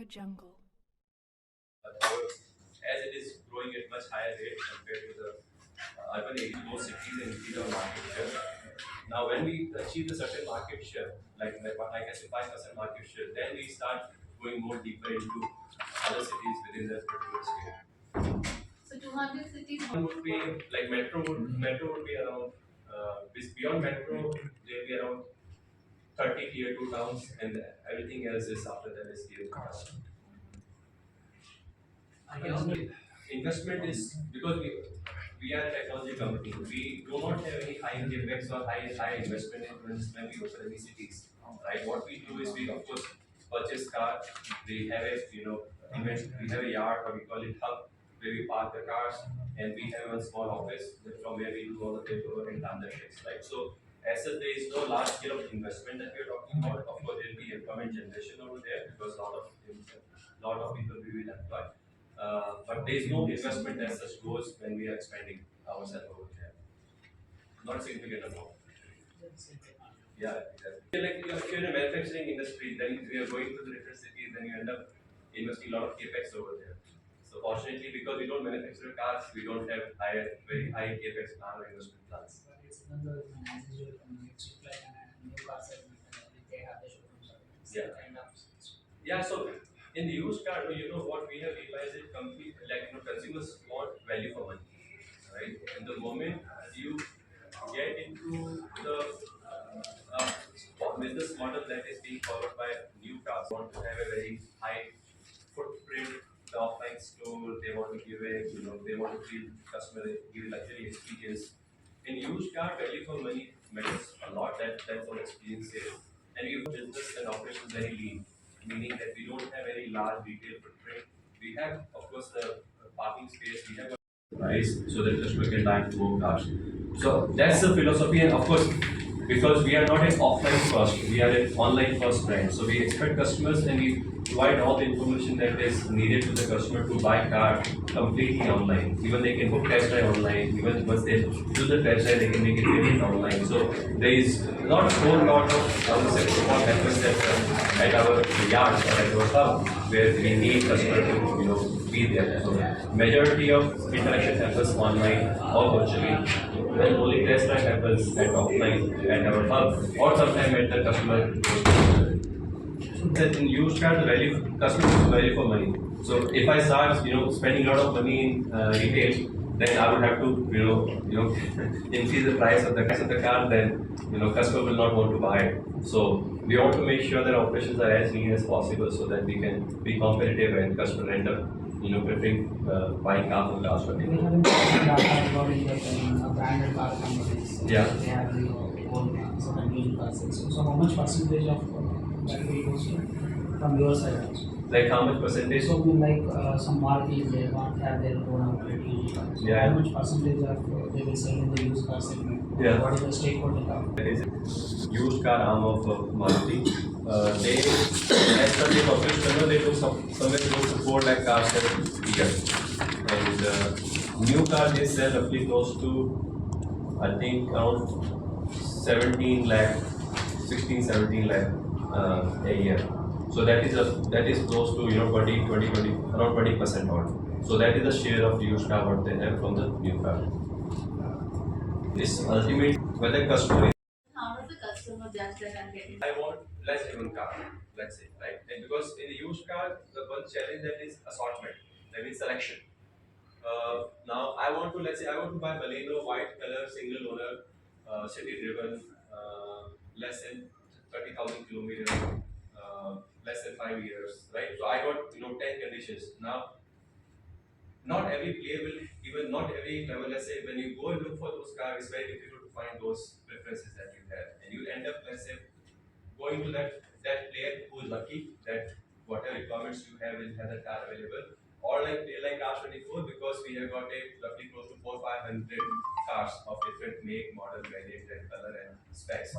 Jungle. As it is growing at much higher rate compared to the urban areas, most cities and increase our market share. Now, when we achieve a certain market share, like I said, 5% market share, then we start going more deeper into other cities within that particular state. So 200 cities. One would be like metro would be around beyond metro there will be around 30 tier 2 towns and everything else is after that is tier 2 towns. Investment is because we are a technology company. We do not have any high capex or high investment in when we open any cities. Right? What we do is we of course purchase car. We have a we have a yard or we call it hub where we park the cars and we have a small office from where we do all the paperwork and transactions. Right? So as such, there is no large scale of investment that we are talking about. Of course, there will be employment generation over there because lot of people we will employ. But there is no investment as such goes when we are expanding ourselves over there. Not significant amount. Yeah, exactly. Like if you're in a manufacturing industry, then if you are going to the different cities, then you end up investing a lot of capex over there. So fortunately, because we don't manufacture cars, we don't have very high capex plan or investment plans. But it's another managerial it's like a new car segment and they have the showrooms. Yeah. Kind of. Yeah, so in the used car, what we have realized is complete consumers want value for money, right? And the moment you get into the business model that is being followed by new cars, want to have a very high footprint, the offline store, they want to give they want to feel customer give luxury experience. In used car, value for money matters a lot. That's what experience is. And we have business and operations very lean, meaning that we don't have any large retail footprint. We have, of course, the parking space. We have a price so that customer can buy more cars. So that's the philosophy, and of course, because we are not an offline first, we are an online first brand. So we expect customers and we provide all the information that is needed to the customer to buy car completely online. Even they can book test drive online. Even once they do the test drive, they can make it payment online. So there is not a whole lot of what happens at our yards or at our hub where we need customer to be there. So majority of interaction happens online or virtually. Then only test drive happens at offline at our hub or sometime at the customer. That in used car, the value customer is value for money. So if I start, spending a lot of money in retail, then I would have to, increase the price of the car. Then customer will not want to buy it. So we want to make sure that operations are as lean as possible, so that we can be competitive and customer end up, preferring buying car from last one. We haven't taken data about it, but branded car companies. Yeah. They have the own certain new car sales. So how much percentage of that will goes from your side also? Like how much percentage? So like some Maruti, they want to have their own outlet used cars. So Yeah. how much percentage of they will sell in the used car segment? Yeah. What is the stakeholder count? That is used car arm of Maruti. They, as per the published number, they do somewhere close to 4 lakh cars a year. And new car they sell roughly close to, I think, around 17 lakh, 16, 17 lakh a year. So that is close to 20, around 20% odd. So that is the share of used car what they have from the new car. This ultimate whether customer. How does the customer judge that I'm getting? I want less driven car, let's say, right? And because in the used car, the one challenge that is assortment, that means selection. Now I want to I want to buy Baleno, white color, single owner, city driven, less than 30,000 kilometers, less than 5 years, right? So I got 10 conditions. Now not every player will even not every level. Let's say when you go and look for those cars, it's very difficult to find those preferences that you have, and you end up going to that player who is lucky that whatever requirements you have will have that car available. Or like player like R24 because we have got a roughly close to 400-500 cars of different make, model, variant, and color and specs.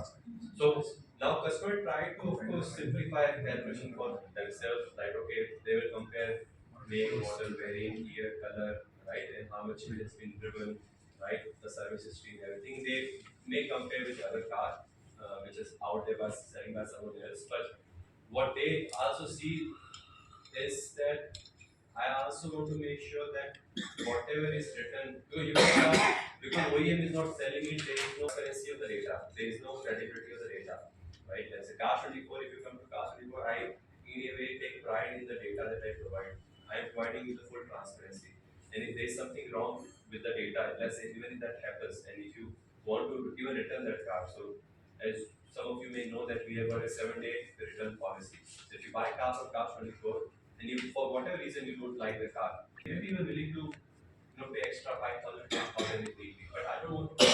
So now customer try to of course simplify calculation for themselves. Like okay, they will compare make, model, variant, year, color, right, and how much it has been driven, right, the service history, everything. They may compare with other car, which is out there by selling by someone else. But what they also see is that I also want to make sure that whatever is written, because OEM is not selling it, there is no currency of the data, there is no credibility of the data, right? As a Cars 24, if you come to Cars 24, I in a way take pride in the data that I provide. I am providing you the full transparency. And if there is something wrong with the data, let's say even if that happens, and if you want to even return that car, so as some of you may know that we have got a 7-day return policy. So if you buy a car from Cars 24, and you for whatever reason you don't like the car, maybe you're willing to pay extra 5,000, 10,000 if need be. But I don't want to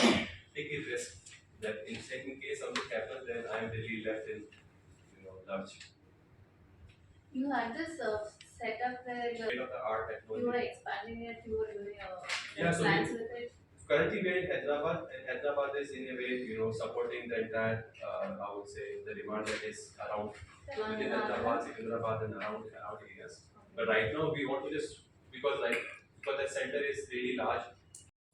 take a risk that in case something happens, then I'm really left in lurch. You had this setup where State of the art you were technology. expanding it, you were doing Yeah, so plans with it. currently we're in Hyderabad, and Hyderabad is in a way, supporting the entire, I would say, the demand that is around within Hyderabad, Secunderabad, and around areas. But right now we want to just because the center is really large.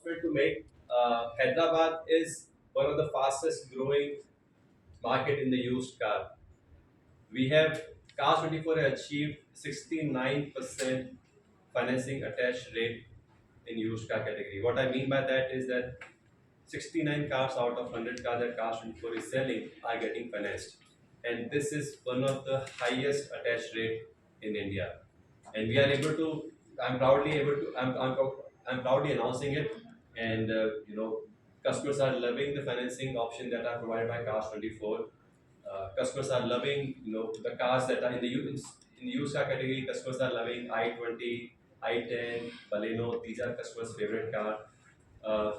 To make Hyderabad is one of the fastest growing market in the used car. We have Cars 24 have achieved 69% financing attach rate in used car category. What I mean by that is that 69 cars out of 100 cars that Cars 24 is selling are getting financed. And this is one of the highest attach rate in India. And we are able to, I'm proudly announcing it. And, customers are loving the financing option that are provided by Cars 24. Customers are loving, the cars that are in the used car category. Customers are loving i20, i10, Baleno. These are customers' favorite car.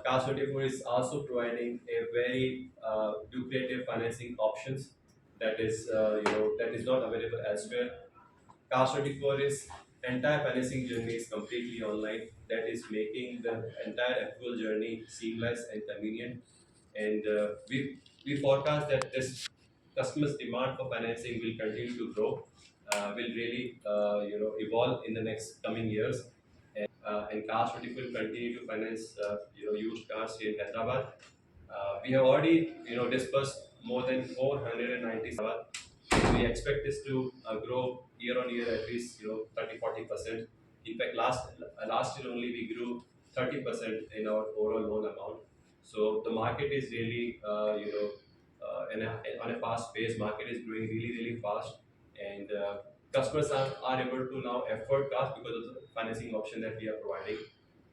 Cars 24 is also providing a very lucrative financing options that is, that is not available elsewhere. Cars 24 is entire financing journey is completely online. That is making the entire approval journey seamless and convenient. And we forecast that this customers' demand for financing will continue to grow, will really evolve in the next coming years. And Cars 24 will continue to finance used cars here in Hyderabad. We have already disbursed more than 490. We expect this to grow year on year at least 30-40%. In fact, last year only we grew 30% in our overall loan amount. So the market is really on a fast pace. Market is growing really fast, and customers are able to now afford cars because of the financing option that we are providing.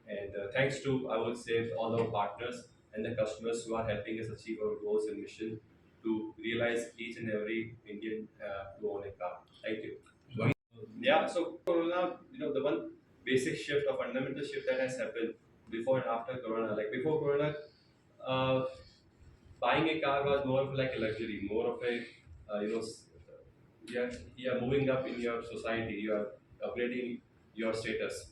And thanks to, I would say, all our partners and the customers who are helping us achieve our goals and mission to realize each and every Indian to own a car. Thank you. Yeah, so Corona, the one basic shift or fundamental shift that has happened before and after Corona. Like before Corona, uh, buying a car was more of like a luxury, more of a, you're moving up in your society, you are upgrading your status.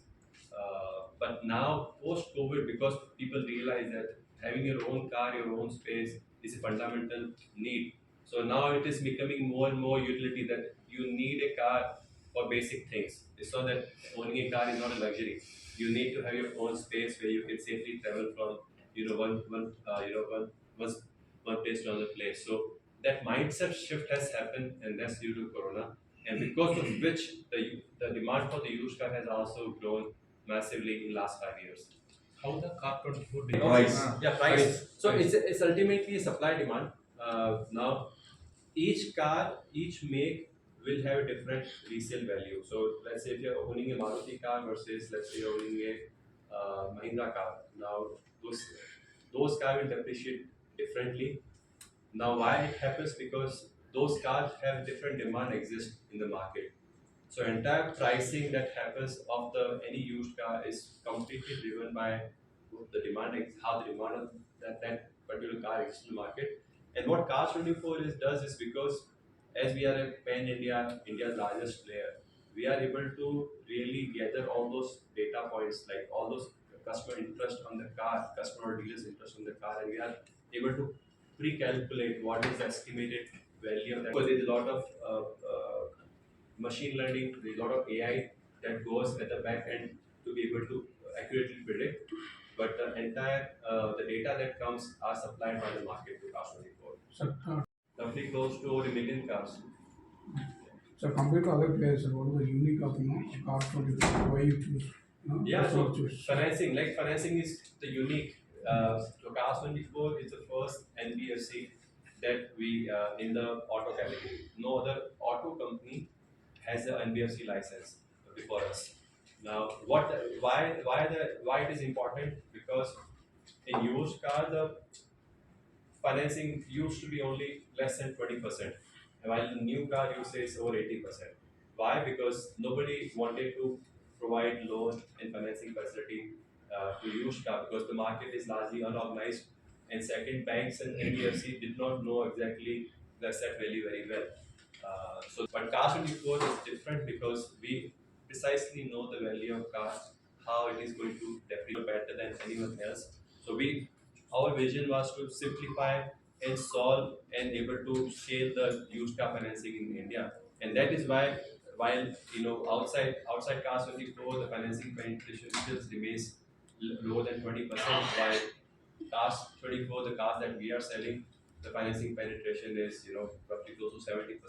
But now, post COVID, because people realize that having your own car, your own space is a fundamental need. So now it is becoming more and more utility that you need a car for basic things. It's not that owning a car is not a luxury. You need to have your own space where you can safely travel from one place to another place. So that mindset shift has happened, and that's due to Corona. And because of which the demand for the used car has also grown massively in last 5 years. How the car 24 Price. Yeah, price. So it's ultimately a supply demand. Now each car, each make will have a different resale value. So let's say if you're owning a Maruti car versus let's say you're owning a Mahindra car. Now those cars will depreciate differently. Now why it happens? Because those cars have different demand exist in the market. So entire pricing that happens of the any used car is completely driven by the demand, how the demand of that particular car exists in the market. And what Cars 24 does is because as we are a India's largest player, we are able to really gather all those data points, like all those customer interest on the car, customer or dealers interest on the car, and we are able to pre-calculate what is the estimated value of that. Because there's a lot of machine learning, there's a lot of AI that goes at the back end to be able to accurately predict. But the entire the data that comes are supplied by the market to Cars 24. So, Roughly close to over 1 million cars. So compared to other players, what is the unique of car 24? Why you choose? Yeah, that's so what you choose. financing is the unique. So Cars 24 is the first NBFC that we in the auto category. No other auto company has the NBFC license before us. Now, why it is important? Because in used car the financing used to be only less than 20%, while in new car you say it's over 80%. Why? Because nobody wanted to provide loan and financing facility to used car because the market is largely unorganized, and second, banks and NBFC did not know exactly the asset value very well. But Cars 24 is different because we precisely know the value of cars, how it is going to depreciate better than anyone else. So our vision was to simplify and solve and able to scale the used car financing in India, and that is why while outside Cars 24 the financing penetration still remains lower than 20%, while Cars 24 the cars that we are selling the financing penetration is roughly close to 70%.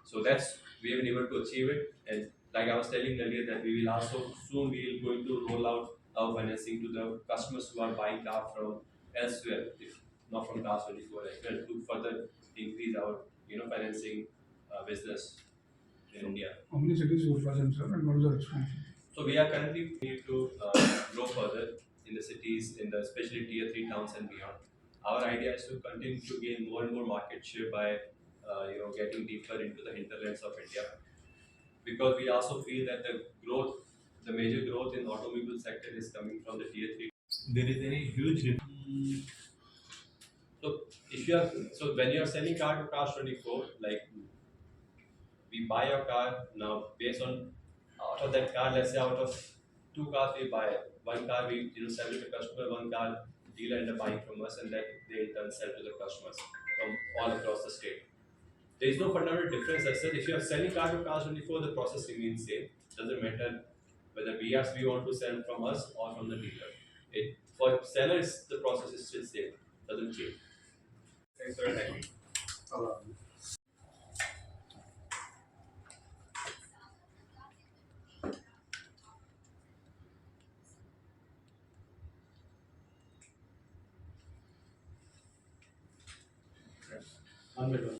So that's we have been able to achieve it, and like I was telling earlier that we will also soon we will going to roll out our financing to the customers who are buying car from elsewhere, if not from Cars 24 as well, to further increase our financing business in India. How many cities you present, sir, and what is the expansion? So we are currently need to grow further in the cities, in the especially tier 3 towns and beyond. Our idea is to continue to gain more and more market share by getting deeper into the hinterlands of India, because we also feel that the major growth in automobile sector is coming from the tier 3. There is a huge So if you are so when you are selling car to Cars 24, like we buy your car now based on out of that car, let's say out of two cars we buy, one car we sell to the customer, one car dealer end up buying from us, and that they in turn sell to the customers from all across the state. There is no fundamental difference as such. If you are selling car to Cars 24, the process remains same. Doesn't matter whether we want to sell from us or from the dealer. For sellers the process is still same, doesn't change. Thanks for your time. One by one.